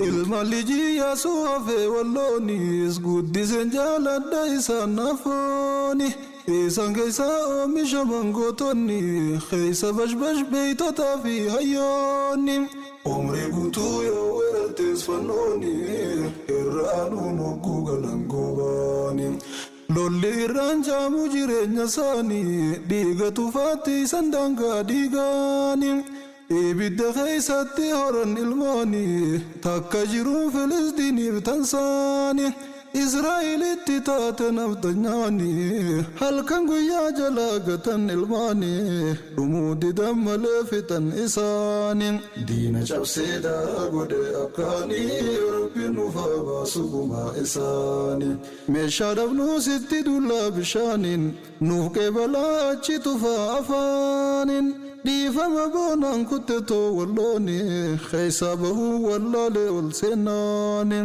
Ilmaliji ya suafe walloni isguddisen jaaladha isaan nafooni isaan keessa oomisha mangootonni keessa bashbash beeytotaa fi hayyoonni umrii guutuu yoo weerartees fannooni irraanuun hogguu galan goobaani lolli irraan jaamu jireenya isaanii dhiiga tufaatti isaan daangaa dhiigaani ibidda keessatti horan ilmooni takka jiruun Filistiiniif tansaani Israa'elitti taate naftanyaani halkan guyyaa jalaa gatan ilmaani dhumuu didan malee fixan isaani diina cabseedhaa godhe akkaanii rabbi nuuf haa baasu gumaa isaani meeshaa dhabnuu sitti dullaa bishaaniin nuuf qeebalaa achi tufaa afaaniin dhiifama boonaan kuttetoo wallooni keessa bahuu wallaalee ol seenaani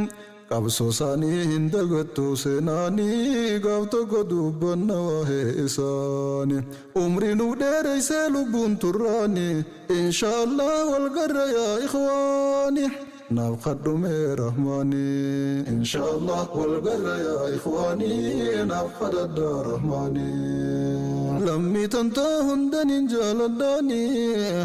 qabsoo isaanii hin dagattu seenaanii gaaf tokko dubbanna waa'ee isaani umrii nuuf dheereysee lubbuun turraani inshaallah walgarra yaa ikhwaani naaf kadhume rahmaani inshaallah walgarra yaa ikhwaani naaf kadhadha rahmaani lammii tantoo hundanin jaaladhaani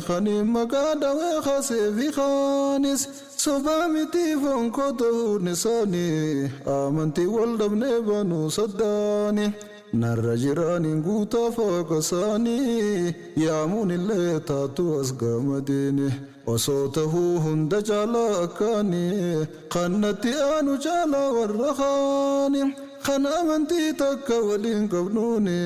khaniin maqaa dhawee khasee fi khaanis sobaa miti fonkoo ta'uun isaanii amantii wal dhabnee banuu saddaani narra jiraaniin guutaa faaqa isaanii yaamuun illee taatu as gamadiini osoo tahuu hunda caalaa akkaani kannatti aanu caalaa warra kaani kan amantii takka waliin qabnuuni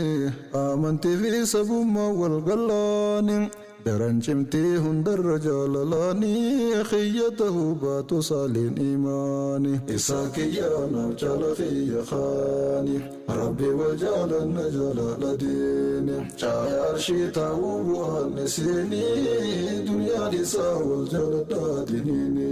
amantii fi sabummaa wal gallaani daran cimtii hundarra jaalalaanii khiyyatahu baatu saaliin imaani isaa kiyyaanaaf jaala khiyya khaani rabbi wal jaalanna jaalala diini caaya arshii taa'uu bu'aan isiini duniyaan isaa wal jaaladhaa diniini